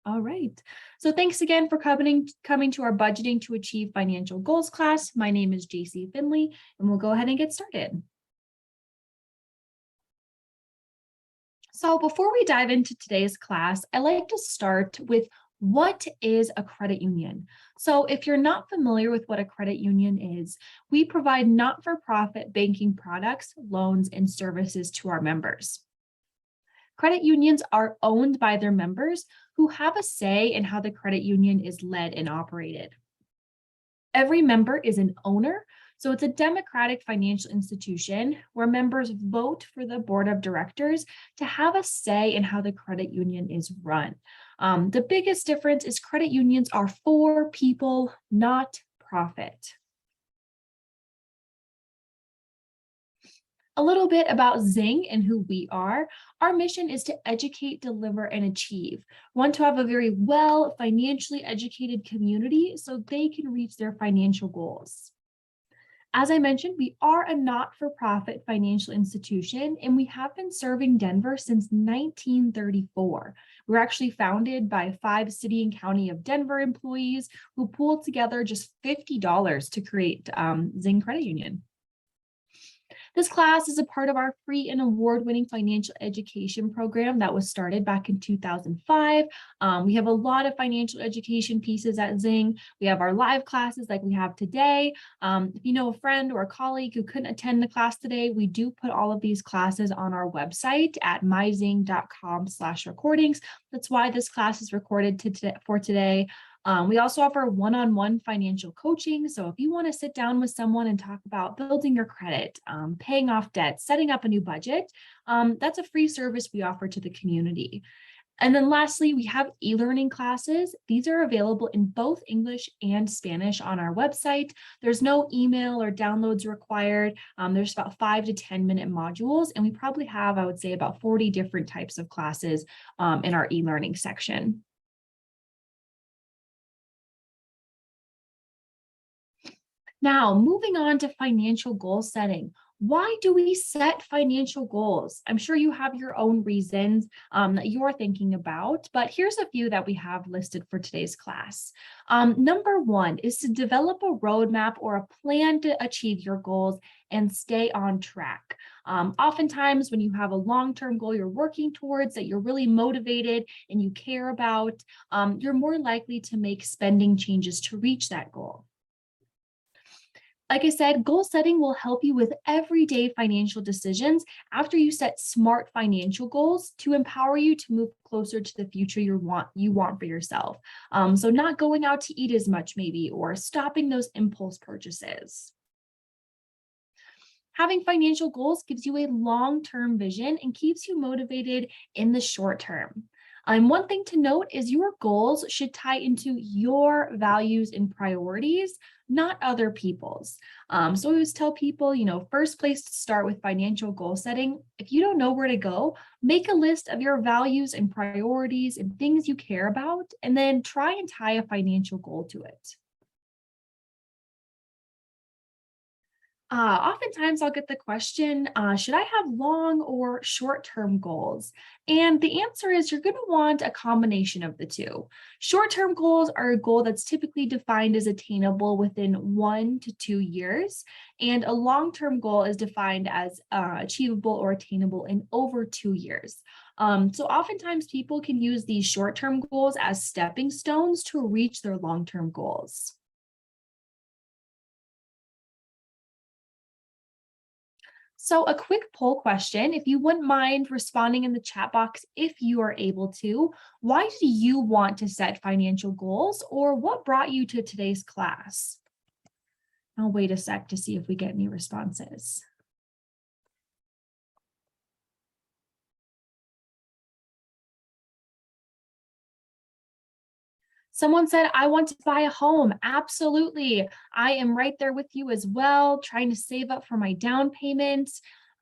All right. So thanks again for coming to our Budgeting to Achieve Financial Goals class. My name is JC Finley, and we'll go ahead and get started. So before we dive into today's class, I like to start with what is a credit union? So if you're not familiar with what a credit union is, we provide not-for-profit banking products, loans, and services to our members. Credit unions are owned by their members who have a say in how the credit union is led and operated. Every member is an owner, so it's a democratic financial institution where members vote for the board of directors to have a say in how the credit union is run. The biggest difference is credit unions are for people, not profit. A little bit about Zing and who we are. Our mission is to educate, deliver, and achieve. We want to have a very well financially educated community so they can reach their financial goals. As I mentioned, we are a not-for-profit financial institution, and we have been serving Denver since 1934. We were actually founded by 5 city and county of Denver employees who pooled together just $50 to create Zing Credit Union. This class is a part of our free and award-winning financial education program that was started back in 2005. We have a lot of financial education pieces at Zing. We have our live classes like we have today. If you know a friend or a colleague who couldn't attend the class today, we do put all of these classes on our website at myzing.com/recordings. That's why this class is recorded for today. We also offer one-on-one financial coaching. So if you want to sit down with someone and talk about building your credit, paying off debt, setting up a new budget, that's a free service we offer to the community. And then lastly, we have e-learning classes. These are available in both English and Spanish on our website. There's no email or downloads required. There's about 5 to 10-minute modules, and we probably have, I would say, about 40 different types of classes in our e-learning section. Now, moving on to financial goal setting. Why do we set financial goals? I'm sure you have your own reasons that you're thinking about, but here's a few that we have listed for today's class. Number 1 is to develop a roadmap or a plan to achieve your goals and stay on track. Oftentimes, when you have a long-term goal you're working towards that you're really motivated and you care about, you're more likely to make spending changes to reach that goal. Like I said, goal setting will help you with everyday financial decisions after you set smart financial goals to empower you to move closer to the future you want for yourself. So not going out to eat as much maybe, or stopping those impulse purchases. Having financial goals gives you a long-term vision and keeps you motivated in the short term. One thing to note is your goals should tie into your values and priorities, not other people's. So I always tell people, first place to start with financial goal setting. If you don't know where to go, make a list of your values and priorities and things you care about, and then try and tie a financial goal to it. Oftentimes I'll get the question, should I have long or short-term goals? And the answer is you're going to want a combination of the two. Short-term goals are a goal that's typically defined as attainable within 1 to 2 years, and a long-term goal is defined as achievable or attainable in over 2 years. So oftentimes people can use these short-term goals as stepping stones to reach their long-term goals. So a quick poll question, if you wouldn't mind responding in the chat box if you are able to, why do you want to set financial goals, or what brought you to today's class? I'll wait a sec to see if we get any responses. Someone said, I want to buy a home. Absolutely. I am right there with you as well, trying to save up for my down payment,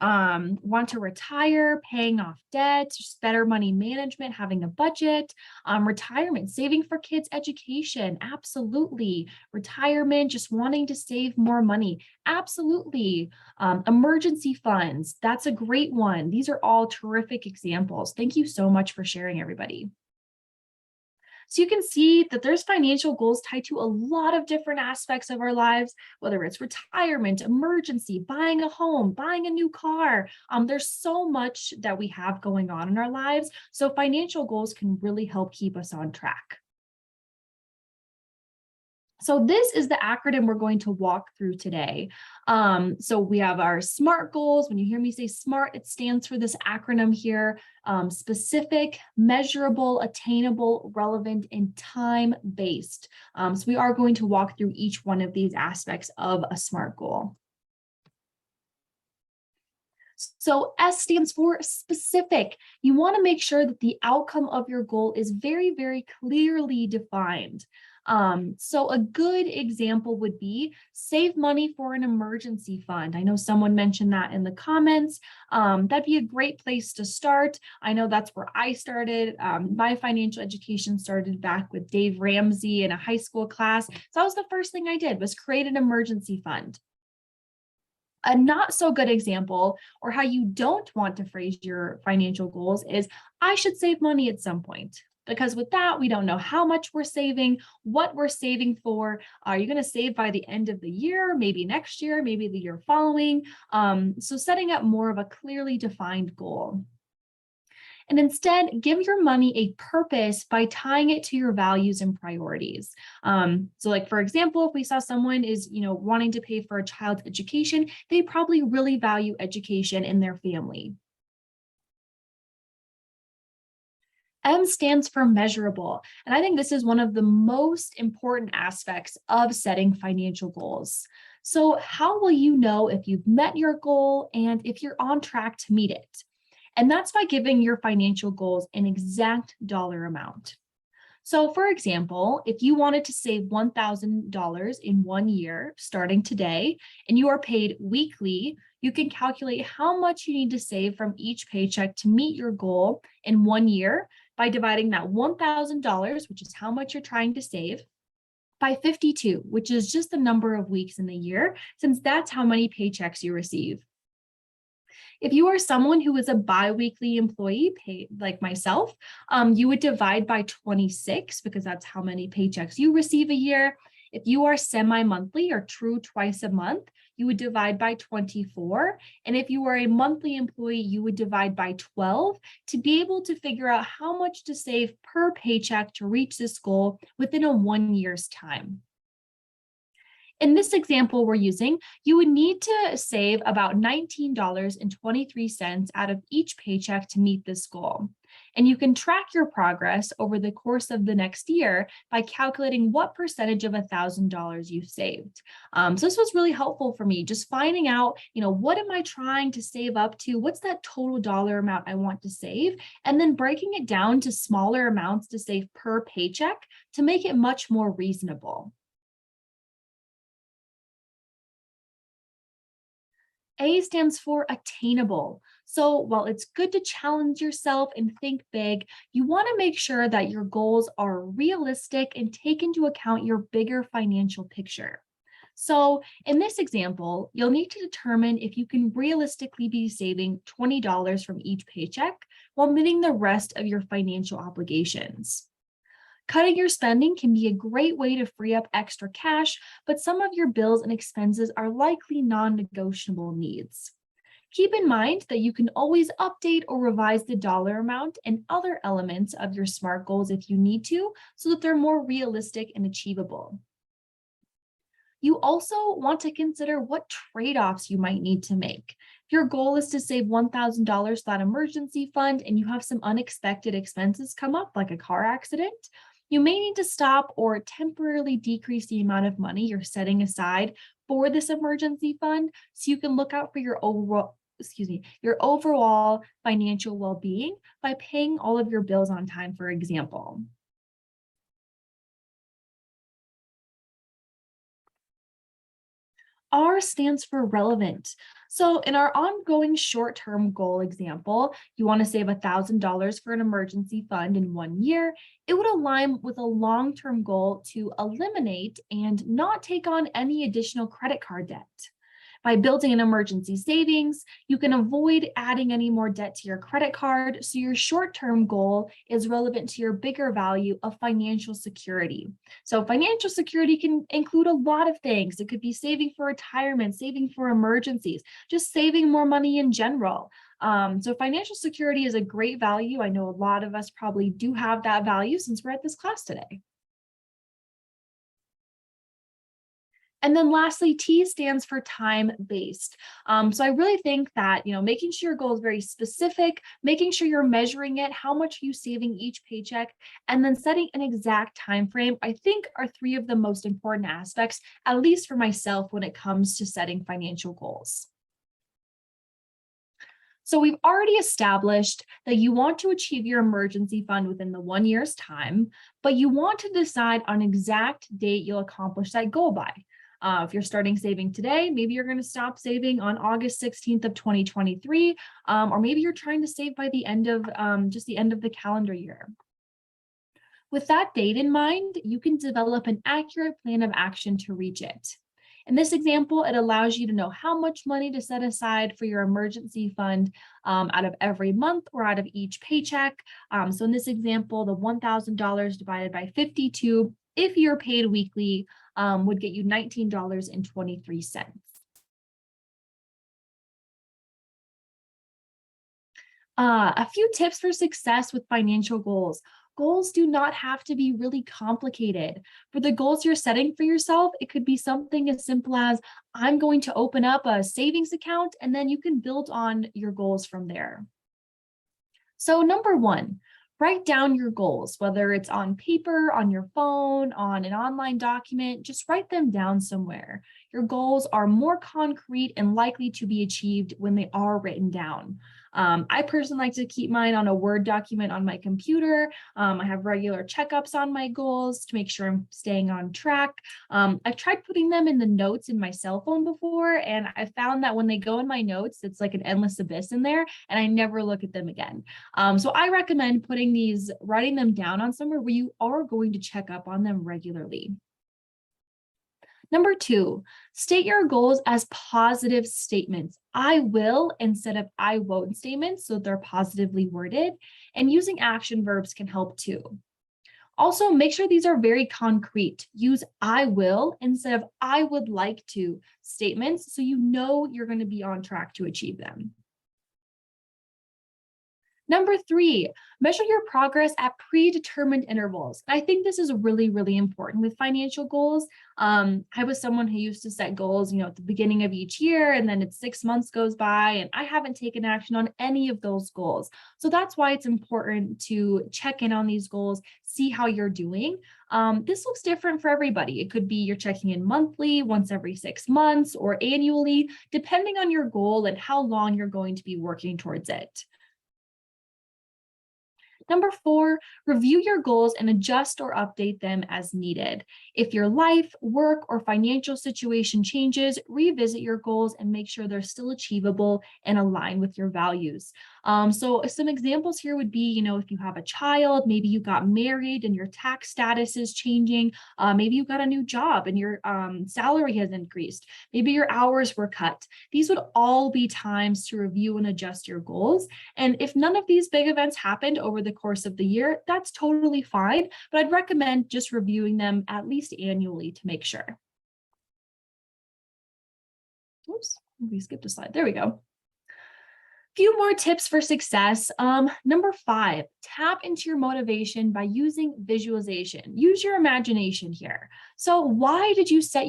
want to retire, paying off debt, just better money management, having a budget, retirement, saving for kids' education. Absolutely. Retirement, just wanting to save more money. Absolutely. Emergency funds. That's a great one. These are all terrific examples. Thank you so much for sharing, everybody. So you can see that there's financial goals tied to a lot of different aspects of our lives, whether it's retirement, emergency, buying a home, buying a new car. There's so much that we have going on in our lives. So financial goals can really help keep us on track. So this is the acronym we're going to walk through today. So we have our SMART goals. When you hear me say SMART, it stands for this acronym here: specific, measurable, attainable, relevant, and time-based. So we are going to walk through each one of these aspects of a SMART goal. So S stands for specific. You want to make sure that the outcome of your goal is very, very clearly defined. So a good example would be save money for an emergency fund. I know someone mentioned that in the comments. That'd be a great place to start. I know that's where I started. My financial education started back with Dave Ramsey in a high school class. So that was the first thing I did, was create an emergency fund. A not so good example, or how you don't want to phrase your financial goals, is I should save money at some point. Because with that, we don't know how much we're saving, what we're saving for. Are you going to save by the end of the year, maybe next year, maybe the year following? So setting up more of a clearly defined goal. And instead, give your money a purpose by tying it to your values and priorities. So like, for example, if we saw someone is, wanting to pay for a child's education, they probably really value education in their family. M stands for measurable. And I think this is one of the most important aspects of setting financial goals. So how will you know if you've met your goal and if you're on track to meet it? And that's by giving your financial goals an exact dollar amount. So for example, if you wanted to save $1,000 in 1 year, starting today, and you are paid weekly, you can calculate how much you need to save from each paycheck to meet your goal in 1 year by dividing that $1,000, which is how much you're trying to save, by 52, which is just the number of weeks in the year, since that's how many paychecks you receive. If you are someone who is a biweekly employee, paid like myself, you would divide by 26 because that's how many paychecks you receive a year. If you are semi-monthly or true twice a month, you would divide by 24. And if you are a monthly employee, you would divide by 12 to be able to figure out how much to save per paycheck to reach this goal within a 1 year's time. In this example we're using, you would need to save about $19.23 out of each paycheck to meet this goal. And you can track your progress over the course of the next year by calculating what percentage of $1,000 you've saved. So this was really helpful for me, just finding out, what am I trying to save up to? What's that total dollar amount I want to save? And then breaking it down to smaller amounts to save per paycheck to make it much more reasonable. A stands for attainable. So while it's good to challenge yourself and think big, you want to make sure that your goals are realistic and take into account your bigger financial picture. So in this example, you'll need to determine if you can realistically be saving $20 from each paycheck while meeting the rest of your financial obligations. Cutting your spending can be a great way to free up extra cash, but some of your bills and expenses are likely non-negotiable needs. Keep in mind that you can always update or revise the dollar amount and other elements of your SMART goals if you need to, so that they're more realistic and achievable. You also want to consider what trade-offs you might need to make. If your goal is to save $1,000 for that emergency fund and you have some unexpected expenses come up, like a car accident, you may need to stop or temporarily decrease the amount of money you're setting aside for this emergency fund so you can look out for your overall financial well-being by paying all of your bills on time, for example. R stands for relevant. So in our ongoing short-term goal example, you want to save $1,000 for an emergency fund in 1 year. It would align with a long-term goal to eliminate and not take on any additional credit card debt. By building an emergency savings, you can avoid adding any more debt to your credit card, so your short-term goal is relevant to your bigger value of financial security. So financial security can include a lot of things. It could be saving for retirement, saving for emergencies, just saving more money in general. So financial security is a great value. I know a lot of us probably do have that value since we're at this class today. And then lastly, T stands for time-based. So I really think that, making sure your goal is very specific, making sure you're measuring it, how much are you saving each paycheck, and then setting an exact time frame, I think are three of the most important aspects, at least for myself, when it comes to setting financial goals. So we've already established that you want to achieve your emergency fund within the 1 year's time, but you want to decide on exact date you'll accomplish that goal by. If you're starting saving today, maybe you're going to stop saving on August 16th of 2023, or maybe you're trying to save by the end of just the end of the calendar year. With that date in mind, you can develop an accurate plan of action to reach it. In this example, it allows you to know how much money to set aside for your emergency fund out of every month or out of each paycheck. So in this example, the $1,000 divided by 52, if you're paid weekly, would get you $19.23. A few tips for success with financial goals. Goals do not have to be really complicated. For the goals you're setting for yourself, it could be something as simple as, I'm going to open up a savings account, and then you can build on your goals from there. So number one, write down your goals, whether it's on paper, on your phone, on an online document, just write them down somewhere. Your goals are more concrete and likely to be achieved when they are written down. I personally like to keep mine on a Word document on my computer. I have regular checkups on my goals to make sure I'm staying on track. I've tried putting them in the notes in my cell phone before, and I found that when they go in my notes, it's like an endless abyss in there, and I never look at them again. So I recommend writing them down on somewhere where you are going to check up on them regularly. Number two, state your goals as positive statements. I will instead of I won't statements, so they're positively worded, and using action verbs can help too. Also, make sure these are very concrete. Use I will instead of I would like to statements, so you know you're going to be on track to achieve them. Number three, measure your progress at predetermined intervals. I think this is really, really important with financial goals. I was someone who used to set goals, at the beginning of each year, and then it's 6 months goes by, and I haven't taken action on any of those goals. So that's why it's important to check in on these goals, see how you're doing. This looks different for everybody. It could be you're checking in monthly, once every 6 months, or annually, depending on your goal and how long you're going to be working towards it. Number four, review your goals and adjust or update them as needed. If your life, work, or financial situation changes, revisit your goals and make sure they're still achievable and align with your values. So some examples here would be, if you have a child, maybe you got married and your tax status is changing. Maybe you got a new job and your salary has increased. Maybe your hours were cut. These would all be times to review and adjust your goals. And if none of these big events happened over the course of the year, that's totally fine, but I'd recommend just reviewing them at least annually to make sure. Oops, we skipped a slide. There we go. Few more tips for success. Number five, tap into your motivation by using visualization. Use your imagination here. So why did you set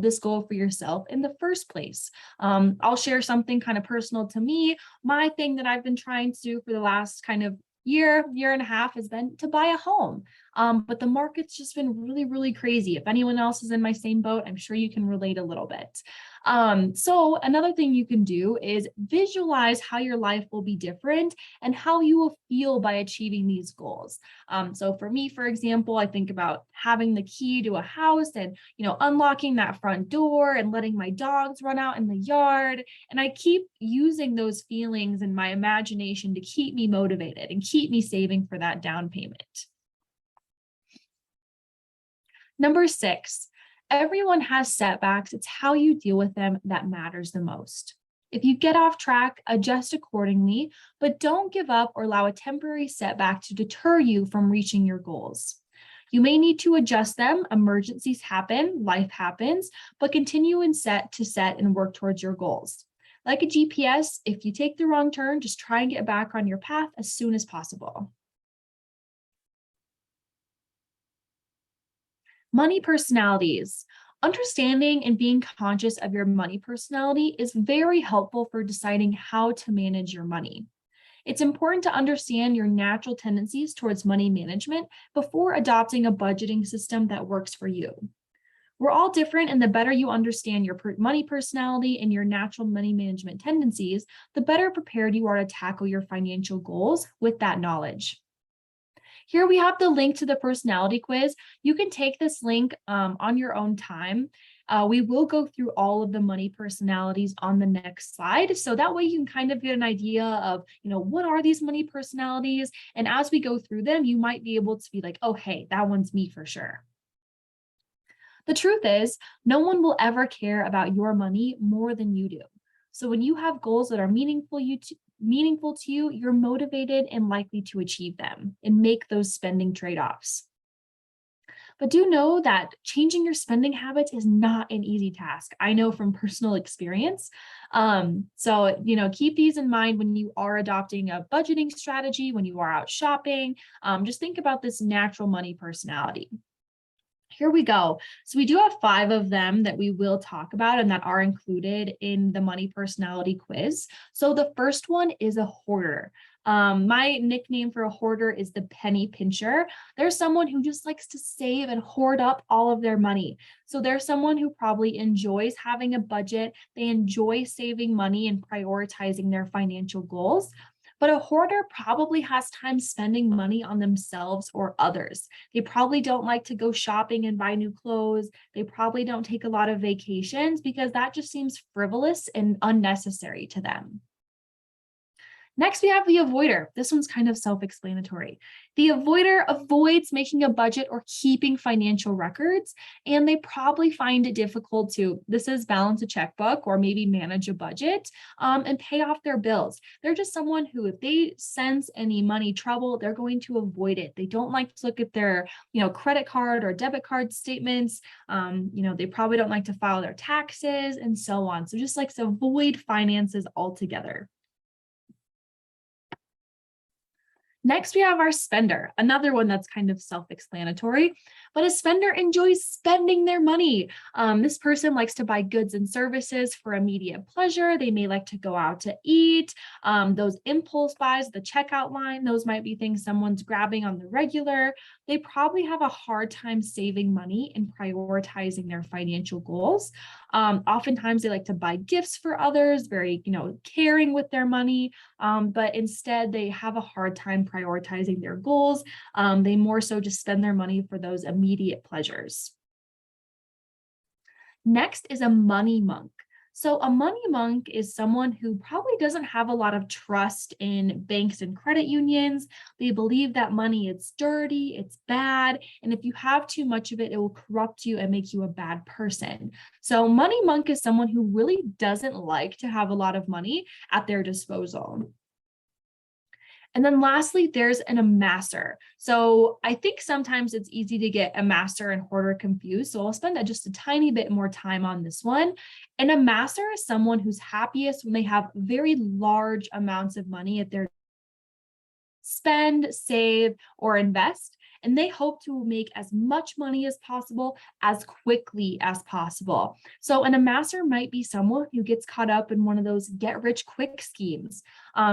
this goal for yourself in the first place? I'll share something kind of personal to me. My thing that I've been trying to do for the last kind of year and a half has been to buy a home. But the market's just been really, really crazy. If anyone else is in my same boat, I'm sure you can relate a little bit. So another thing you can do is visualize how your life will be different and how you will feel by achieving these goals. So for me, for example, I think about having the key to a house and, unlocking that front door and letting my dogs run out in the yard. And I keep using those feelings in my imagination to keep me motivated and keep me saving for that down payment. Number six, Everyone has setbacks. It's how you deal with them that matters the most. If you get off track, adjust accordingly, but don't give up or allow a temporary setback to deter you from reaching your goals. You may need to adjust them. Emergencies happen, life happens, but continue and set and work towards your goals. Like a GPS, if you take the wrong turn, just try and get back on your path as soon as possible. Money personalities. Understanding and being conscious of your money personality is very helpful for deciding how to manage your money. It's important to understand your natural tendencies towards money management before adopting a budgeting system that works for you. We're all different, and the better you understand your money personality and your natural money management tendencies, the better prepared you are to tackle your financial goals with that knowledge. Here we have the link to the personality quiz. You can take this link on your own time. We will go through all of the money personalities on the next slide. So that way you can kind of get an idea of, what are these money personalities? And as we go through them, you might be able to be like, oh, hey, that one's me for sure. The truth is, no one will ever care about your money more than you do. So when you have goals that are meaningful to you, you're motivated and likely to achieve them and make those spending trade-offs. But do know that changing your spending habits is not an easy task. I know from personal experience. So keep these in mind when you are adopting a budgeting strategy, when you are out shopping. Just think about this natural money personality. Here we go. So we do have 5 of them that we will talk about and that are included in the money personality quiz. So the first one is a hoarder. My nickname for a hoarder is the penny pincher. They're someone who just likes to save and hoard up all of their money. So they're someone who probably enjoys having a budget. They enjoy saving money and prioritizing their financial goals. But a hoarder probably has time spending money on themselves or others. They probably don't like to go shopping and buy new clothes. They probably don't take a lot of vacations because that just seems frivolous and unnecessary to them. Next, we have the avoider. This one's kind of self-explanatory. The avoider avoids making a budget or keeping financial records, and they probably find it difficult to, balance a checkbook or maybe manage a budget and pay off their bills. They're just someone who, if they sense any money trouble, they're going to avoid it. They don't like to look at their, credit card or debit card statements. They probably don't like to file their taxes and so on. So just likes to avoid finances altogether. Next, we have our spender, another one that's kind of self-explanatory, but a spender enjoys spending their money. This person likes to buy goods and services for immediate pleasure. They may like to go out to eat. Those impulse buys, the checkout line, those might be things someone's grabbing on the regular. They probably have a hard time saving money and prioritizing their financial goals. Oftentimes they like to buy gifts for others, very, caring with their money, but instead they have a hard time prioritizing their goals. They more so just spend their money for those immediate pleasures. Next is a money monk. So a money monk is someone who probably doesn't have a lot of trust in banks and credit unions. They believe that money is dirty, it's bad, and if you have too much of it, it will corrupt you and make you a bad person. So money monk is someone who really doesn't like to have a lot of money at their disposal. And then lastly, there's an amasser. So I think sometimes it's easy to get amasser and hoarder confused. So I'll spend just a tiny bit more time on this one. An amasser is someone who's happiest when they have very large amounts of money at their spend, save, or invest. And they hope to make as much money as possible as quickly as possible. So an amasser might be someone who gets caught up in one of those get rich quick schemes.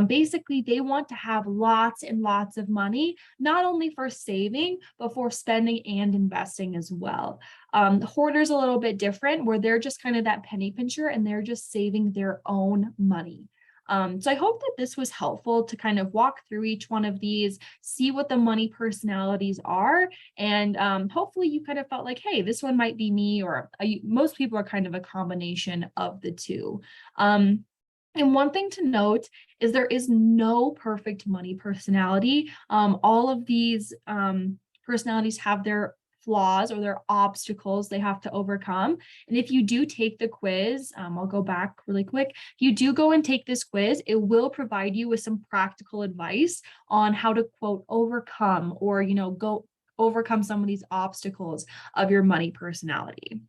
Basically, they want to have lots and lots of money, not only for saving, but for spending and investing as well. Hoarders a little bit different, where they're just kind of that penny pincher and they're just saving their own money. So I hope that this was helpful to kind of walk through each one of these, see what the money personalities are, and hopefully you kind of felt like, hey, this one might be me, or most people are kind of a combination of the two. And one thing to note is there is no perfect money personality. All of these personalities have their flaws or their obstacles they have to overcome. And if you do take the quiz, I'll go back really quick. If you do go and take this quiz, it will provide you with some practical advice on how to, quote, overcome or, go overcome some of these obstacles of your money personality.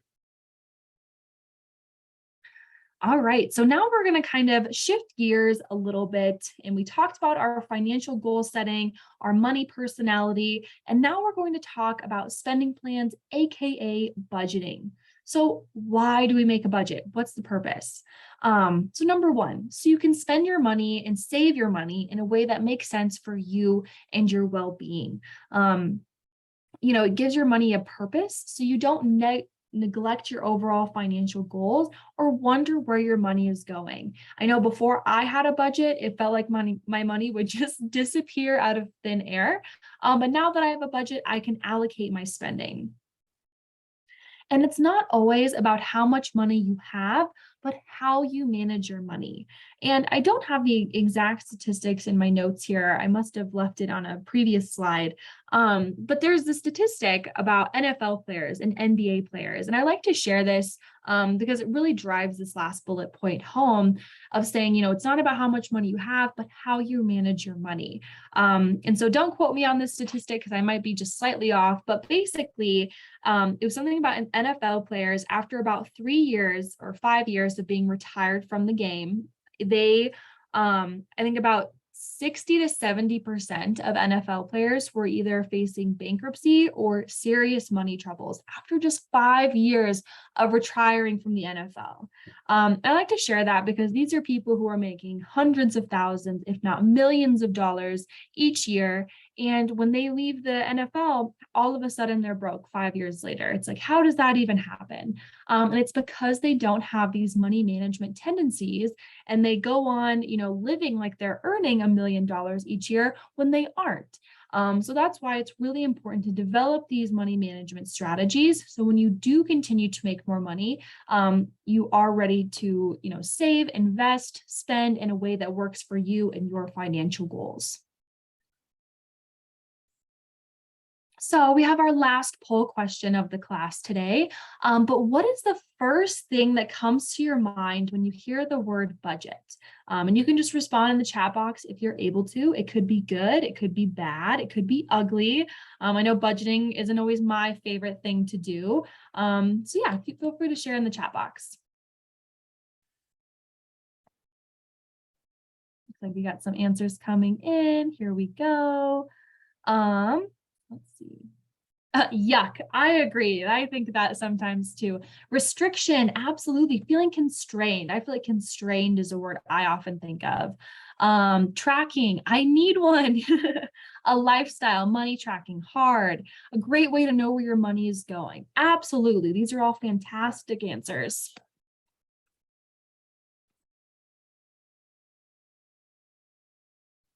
All right, so now we're going to kind of shift gears a little bit, and we talked about our financial goal setting, our money personality, and now we're going to talk about spending plans, aka budgeting. So why do we make a budget? What's the purpose? So number one, so you can spend your money and save your money in a way that makes sense for you and your well-being. It gives your money a purpose, so you don't neglect your overall financial goals or wonder where your money is going. I know before I had a budget, it felt like my money would just disappear out of thin air. But now that I have a budget, I can allocate my spending. And it's not always about how much money you have, but how you manage your money. And I don't have the exact statistics in my notes here. I must have left it on a previous slide. But there's the statistic about NFL players and NBA players. And I like to share this because it really drives this last bullet point home of saying, it's not about how much money you have, but how you manage your money. And so don't quote me on this statistic because I might be just slightly off, but basically it was something about NFL players after about 3 years or 5 years of being retired from the game. They, I think about 60 to 70% of NFL players were either facing bankruptcy or serious money troubles after just 5 years of retiring from the NFL. I like to share that because these are people who are making hundreds of thousands, if not millions of dollars each year. And when they leave the NFL, all of a sudden they're broke 5 years later. It's like, how does that even happen? And it's because they don't have these money management tendencies and they go on, living like they're earning $1 million each year when they aren't. So that's why it's really important to develop these money management strategies. So when you do continue to make more money, you are ready to, save, invest, spend in a way that works for you and your financial goals. So we have our last poll question of the class today, but what is the first thing that comes to your mind when you hear the word budget? And you can just respond in the chat box if you're able to. It could be good, it could be bad, it could be ugly. I know budgeting isn't always my favorite thing to do. So yeah, feel free to share in the chat box. Looks like we got some answers coming in. Here we go. Let's see. Yuck. I agree. I think that sometimes too. Restriction, absolutely. Feeling constrained. I feel like constrained is a word I often think of. Tracking, I need one. A lifestyle, money tracking, hard. A great way to know where your money is going. Absolutely. These are all fantastic answers.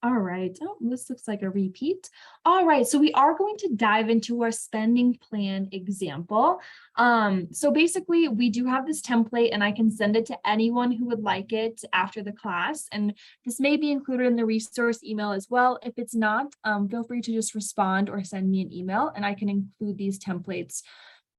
All right. Oh, this looks like a repeat. All right. So we are going to dive into our spending plan example. So basically, we do have this template and I can send it to anyone who would like it after the class. And this may be included in the resource email as well. If it's not, feel free to just respond or send me an email and I can include these templates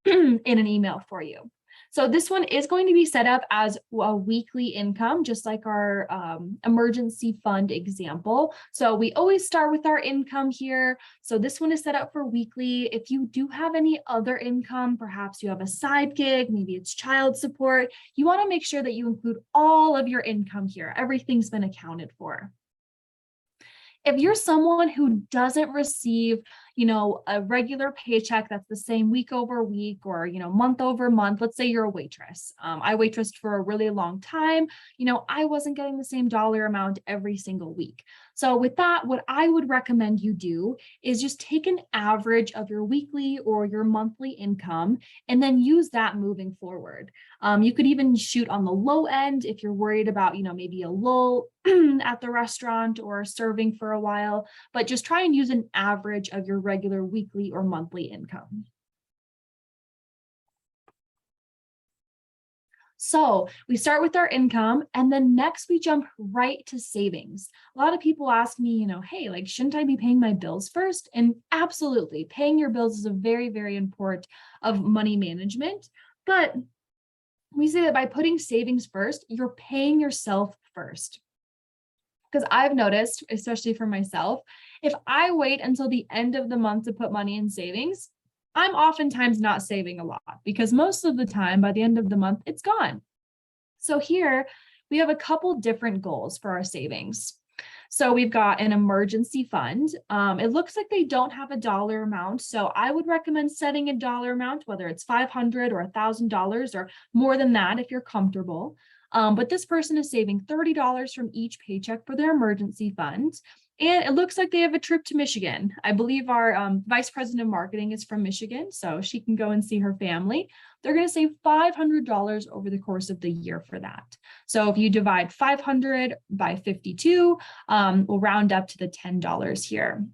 in an email for you. So this one is going to be set up as a weekly income, just like our emergency fund example. So we always start with our income here. So this one is set up for weekly. If you do have any other income, perhaps you have a side gig, maybe it's child support, you want to make sure that you include all of your income here. Everything's been accounted for. If you're someone who doesn't receive, a regular paycheck that's the same week over week or, month over month, let's say you're a waitress. I waitressed for a really long time. I wasn't getting the same dollar amount every single week. So with that, what I would recommend you do is just take an average of your weekly or your monthly income and then use that moving forward. You could even shoot on the low end if you're worried about, maybe a lull at the restaurant or serving for a while, but just try and use an average of your regular weekly or monthly income. So we start with our income, and then next we jump right to savings. A lot of people ask me, hey, like, shouldn't I be paying my bills first? And absolutely, paying your bills is a very, very important of money management. But we say that by putting savings first, you're paying yourself first. Because I've noticed, especially for myself, if I wait until the end of the month to put money in savings, I'm oftentimes not saving a lot because most of the time by the end of the month, it's gone. So here we have a couple different goals for our savings. So we've got an emergency fund. It looks like they don't have a dollar amount. So I would recommend setting a dollar amount, whether it's $500 or $1,000 or more than that if you're comfortable. But this person is saving $30 from each paycheck for their emergency fund. And it looks like they have a trip to Michigan. I believe our vice president of marketing is from Michigan, so she can go and see her family. They're going to save $500 over the course of the year for that. So if you divide 500 by 52, we'll round up to the $10 here.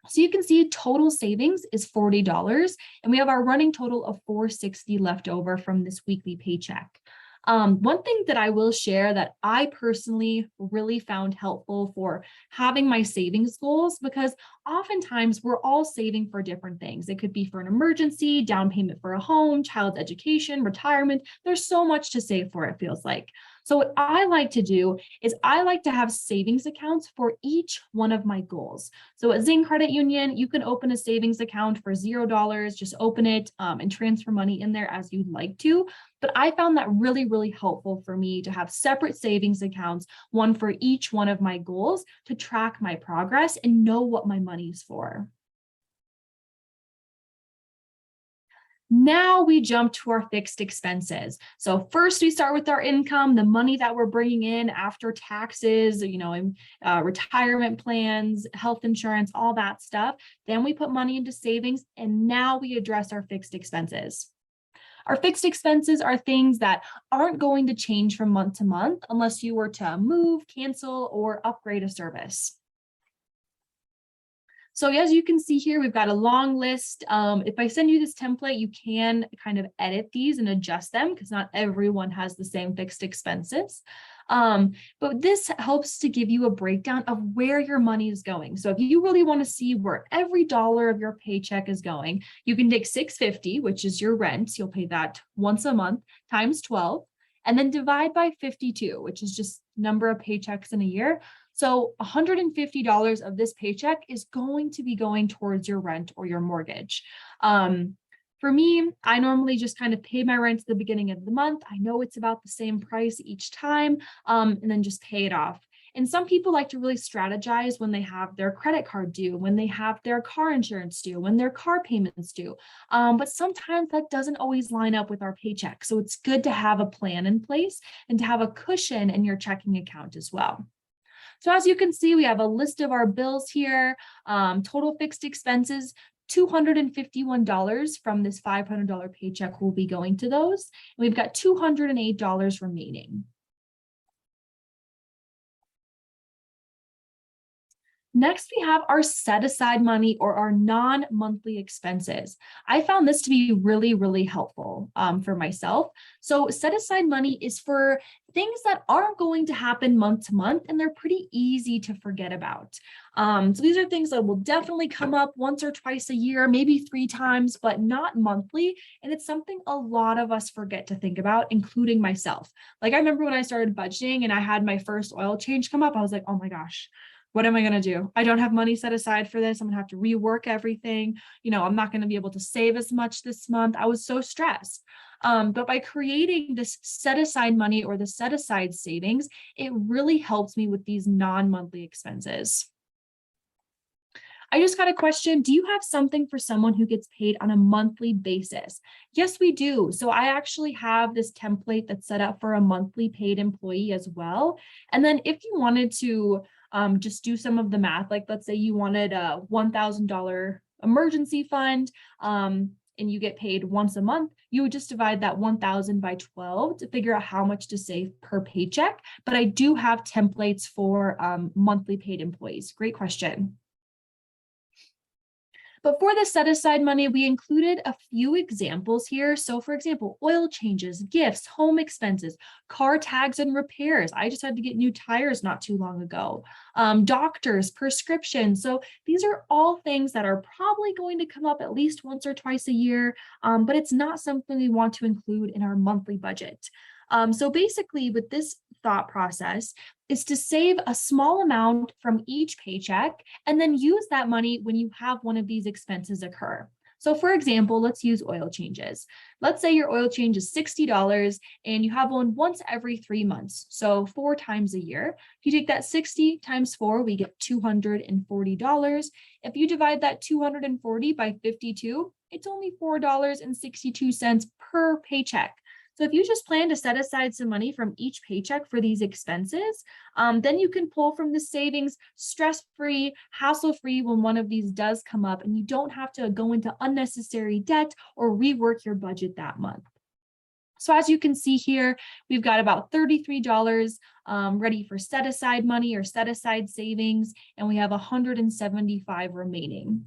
So you can see total savings is $40, and we have our running total of $460 left over from this weekly paycheck. One thing that I will share that I personally really found helpful for having my savings goals, because oftentimes we're all saving for different things. It could be for an emergency, down payment for a home, child's education, retirement. There's so much to save for, it feels like. So what I like to do is I like to have savings accounts for each one of my goals. So at Zing Credit Union, you can open a savings account for $0, just open it and transfer money in there as you'd like to. But I found that really, really helpful for me to have separate savings accounts, one for each one of my goals, to track my progress and know what my money's for. Now we jump to our fixed expenses. So first we start with our income, the money that we're bringing in after taxes, retirement plans, health insurance, all that stuff. Then we put money into savings, and now we address our fixed expenses. Our fixed expenses are things that aren't going to change from month to month unless you were to move, cancel, or upgrade a service. So as you can see here, we've got a long list. If I send you this template, you can kind of edit these and adjust them because not everyone has the same fixed expenses. But this helps to give you a breakdown of where your money is going. So if you really want to see where every dollar of your paycheck is going, you can take $650, which is your rent. You'll pay that once a month times 12, and then divide by 52, which is just number of paychecks in a year. So $150 of this paycheck is going to be going towards your rent or your mortgage. For me, I normally just kind of pay my rent at the beginning of the month. I know it's about the same price each time, and then just pay it off. And some people like to really strategize when they have their credit card due, when they have their car insurance due, when their car payments due. But sometimes that doesn't always line up with our paycheck. So it's good to have a plan in place and to have a cushion in your checking account as well. So as you can see, we have a list of our bills here, total fixed expenses, $251 from this $500 paycheck will be going to those. And we've got $208 remaining. Next, we have our set aside money or our non-monthly expenses. I found this to be really, really helpful for myself. So set aside money is for things that aren't going to happen month to month, and they're pretty easy to forget about. So these are things that will definitely come up once or twice a year, maybe 3 times, but not monthly. And it's something a lot of us forget to think about, including myself. Like I remember when I started budgeting and I had my first oil change come up, I was like, oh my gosh, what am I going to do? I don't have money set aside for this. I'm going to have to rework everything. I'm not going to be able to save as much this month. I was so stressed. But by creating this set aside money or the set aside savings, it really helps me with these non-monthly expenses. I just got a question. Do you have something for someone who gets paid on a monthly basis? Yes, we do. So I actually have this template that's set up for a monthly paid employee as well. And then if you wanted to just do some of the math, like let's say you wanted a $1,000 emergency fund, and you get paid once a month, you would just divide that 1,000 by 12 to figure out how much to save per paycheck. But I do have templates for monthly paid employees. Great question. But for the set aside money, we included a few examples here. So for example, oil changes, gifts, home expenses, car tags and repairs. I just had to get new tires not too long ago. Doctors, prescriptions. So these are all things that are probably going to come up at least once or twice a year, but it's not something we want to include in our monthly budget. So basically with this thought process is to save a small amount from each paycheck and then use that money when you have one of these expenses occur. So for example, let's use oil changes. Let's say your oil change is $60 and you have one once every 3 months. So 4 times a year. If you take that 60 times 4, we get $240. If you divide that 240 by 52, it's only $4.62 per paycheck. So if you just plan to set aside some money from each paycheck for these expenses, then you can pull from the savings stress-free, hassle-free when one of these does come up, and you don't have to go into unnecessary debt or rework your budget that month. So as you can see here, we've got about $33 ready for set aside money or set aside savings, and we have $175 remaining.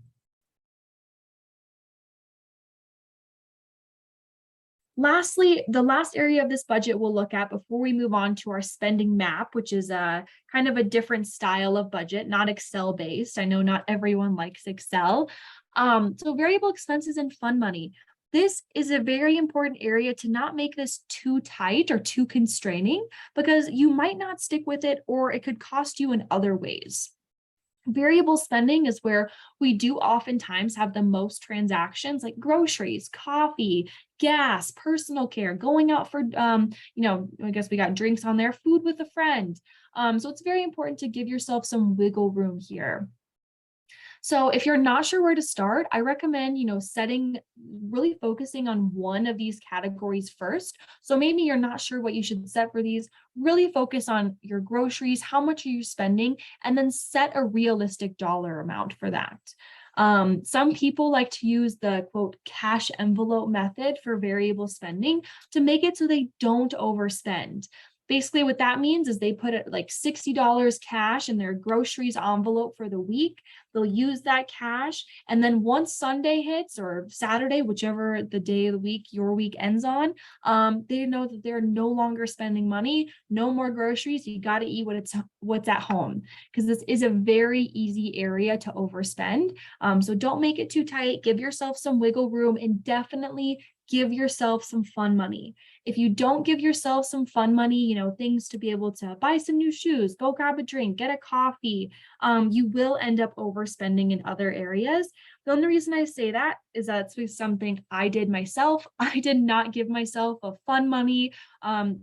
Lastly, the last area of this budget we'll look at before we move on to our spending map, which is a kind of a different style of budget, not Excel based. I know not everyone likes Excel. So variable expenses and fund money. This is a very important area to not make this too tight or too constraining, because you might not stick with it or it could cost you in other ways. Variable spending is where we do oftentimes have the most transactions, like groceries, coffee, gas, personal care, going out for, I guess we got drinks on there, food with a friend. So it's very important to give yourself some wiggle room here. So if you're not sure where to start, I recommend, really focusing on one of these categories first. So maybe you're not sure what you should set for these. Really focus on your groceries, how much are you spending, and then set a realistic dollar amount for that. Some people like to use the quote cash envelope method for variable spending to make it so they don't overspend. Basically, what that means is they put it like $60 cash in their groceries envelope for the week. They'll use that cash. And then once Sunday hits or Saturday, whichever the day of the week your week ends on, they know that they're no longer spending money, no more groceries. You got to eat what's at home, because this is a very easy area to overspend. So don't make it too tight. Give yourself some wiggle room, and definitely give yourself some fun money. If you don't give yourself some fun money, things to be able to buy some new shoes, go grab a drink, get a coffee, you will end up overspending in other areas. The only reason I say that is that's something I did myself. I did not give myself a fun money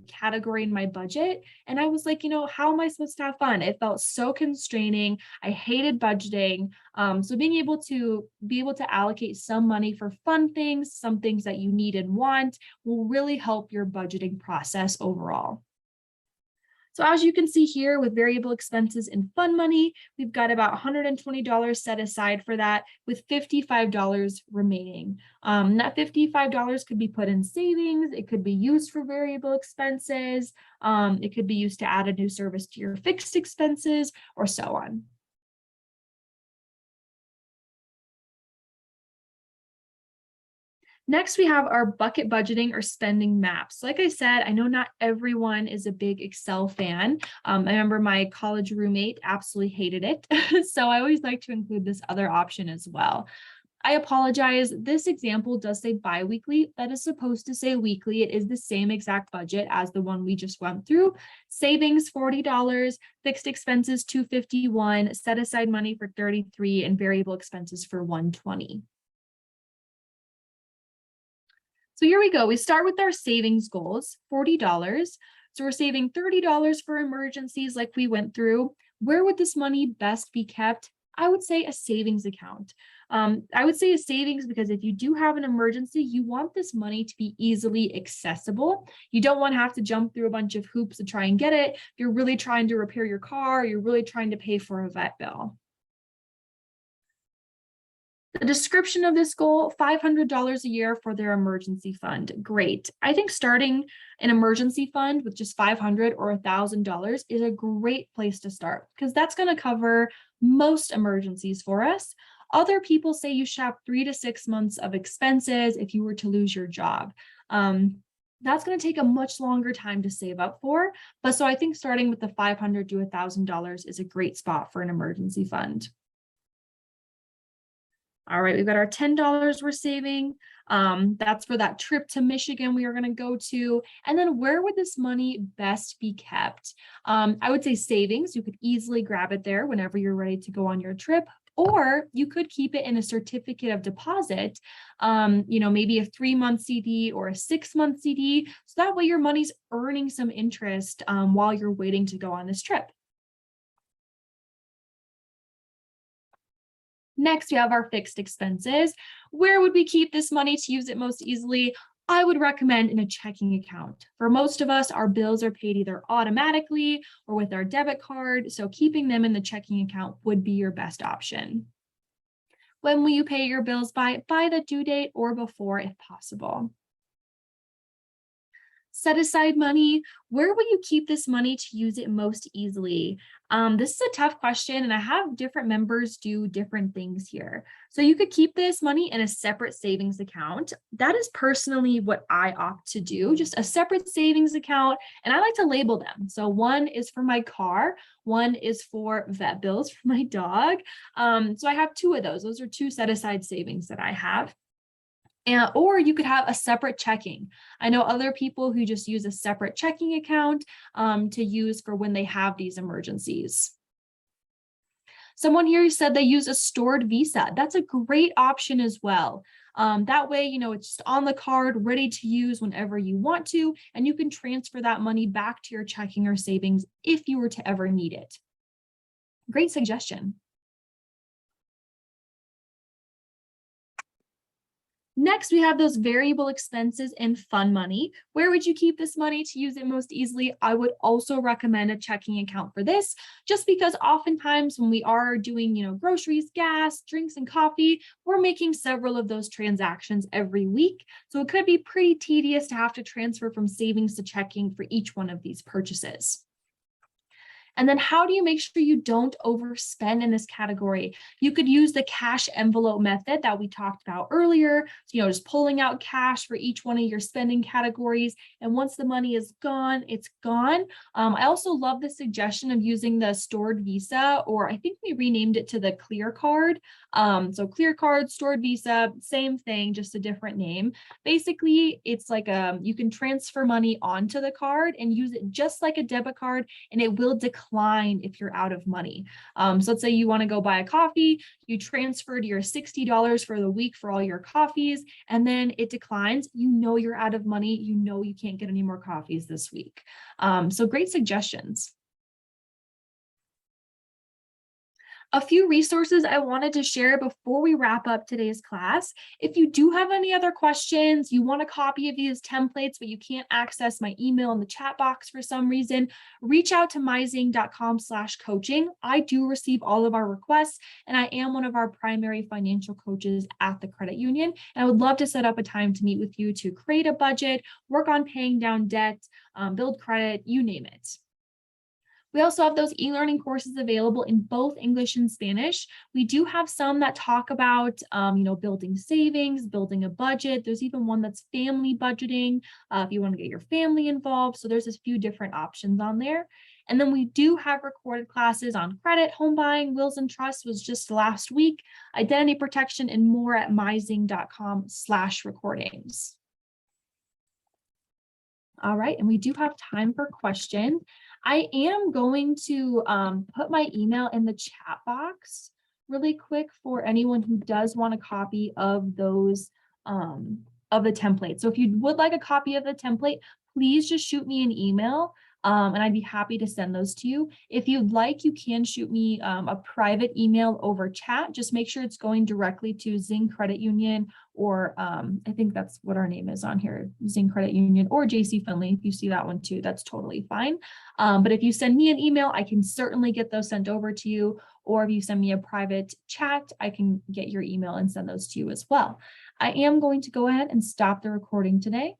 category in my budget. And I was like, how am I supposed to have fun? It felt so constraining. I hated budgeting. So being able to allocate some money for fun things, some things that you need and want, will really help your budgeting process overall. So as you can see here with variable expenses and fund money, we've got about $120 set aside for that, with $55 remaining. That $55 could be put in savings. It could be used for variable expenses. It could be used to add a new service to your fixed expenses, or so on. Next, we have our bucket budgeting or spending maps. Like I said, I know not everyone is a big Excel fan. I remember my college roommate absolutely hated it. So I always like to include this other option as well. I apologize. This example does say biweekly. That is supposed to say weekly. It is the same exact budget as the one we just went through. Savings, $40, fixed expenses, $251, set aside money for $33, and variable expenses for $120. So here we go. We start with our savings goals, $40. So we're saving $30 for emergencies like we went through. Where would this money best be kept? I would say a savings account. I would say a savings because if you do have an emergency, you want this money to be easily accessible. You don't want to have to jump through a bunch of hoops to try and get it. If you're really trying to repair your car, you're really trying to pay for a vet bill. The description of this goal, $500 a year for their emergency fund. Great. I think starting an emergency fund with just $500 or $1,000 is a great place to start, because that's going to cover most emergencies for us. Other people say you should have 3 to 6 months of expenses if you were to lose your job. That's going to take a much longer time to save up for. But so I think starting with the $500 to $1,000 is a great spot for an emergency fund. All right, we've got our $10 we're saving. That's for that trip to Michigan we are going to go to. And then where would this money best be kept? I would say savings. You could easily grab it there whenever you're ready to go on your trip. Or you could keep it in a certificate of deposit, maybe a 3-month CD or a 6-month CD. So that way your money's earning some interest while you're waiting to go on this trip. Next, we have our fixed expenses. Where would we keep this money to use it most easily? I would recommend in a checking account. For most of us, our bills are paid either automatically or with our debit card, so keeping them in the checking account would be your best option. When will you pay your bills by? By the due date or before if possible. Set aside money. Where will you keep this money to use it most easily? This is a tough question, and I have different members do different things here. So you could keep this money in a separate savings account. That is personally what I opt to do, just a separate savings account, and I like to label them. So one is for my car, one is for vet bills for my dog. So I have 2 of those. Those are 2 set aside savings that I have. Or you could have a separate checking. I know other people who just use a separate checking account to use for when they have these emergencies. Someone here said they use a stored Visa. That's a great option as well. That way, it's just on the card, ready to use whenever you want to, and you can transfer that money back to your checking or savings if you were to ever need it. Great suggestion. Next, we have those variable expenses and fun money. Where would you keep this money to use it most easily? I would also recommend a checking account for this, just because oftentimes when we are doing, groceries, gas, drinks, and coffee, we're making several of those transactions every week. So it could be pretty tedious to have to transfer from savings to checking for each one of these purchases. And then how do you make sure you don't overspend in this category? You could use the cash envelope method that we talked about earlier. So, just pulling out cash for each one of your spending categories. And once the money is gone, it's gone. I also love the suggestion of using the stored Visa, or I think we renamed it to the Clear Card. So Clear Card, stored Visa, same thing, just a different name. Basically, it's like you can transfer money onto the card and use it just like a debit card, and it will decline if you're out of money. So let's say you want to go buy a coffee, you transferred your $60 for the week for all your coffees, and then it declines. You're out of money. You can't get any more coffees this week. So great suggestions. A few resources I wanted to share before we wrap up today's class. If you do have any other questions, you want a copy of these templates, but you can't access my email in the chat box for some reason, reach out to myzing.com/coaching. I do receive all of our requests, and I am one of our primary financial coaches at the credit union. And I would love to set up a time to meet with you to create a budget, work on paying down debt, build credit, you name it. We also have those e-learning courses available in both English and Spanish. We do have some that talk about, building savings, building a budget. There's even one that's family budgeting, if you want to get your family involved. So there's a few different options on there. And then we do have recorded classes on credit, home buying, wills and trusts was just last week, identity protection, and more at myzing.com/recordings. All right, and we do have time for questions. I am going to put my email in the chat box really quick for anyone who does want a copy of those of the template. So if you would like a copy of the template, please just shoot me an email and I'd be happy to send those to you. If you'd like, you can shoot me a private email over chat. Just make sure it's going directly to Zing Credit Union, or I think that's what our name is on here, Zing Credit Union, or JC Finley. If you see that one too, that's totally fine. But if you send me an email, I can certainly get those sent over to you. Or if you send me a private chat, I can get your email and send those to you as well. I am going to go ahead and stop the recording today.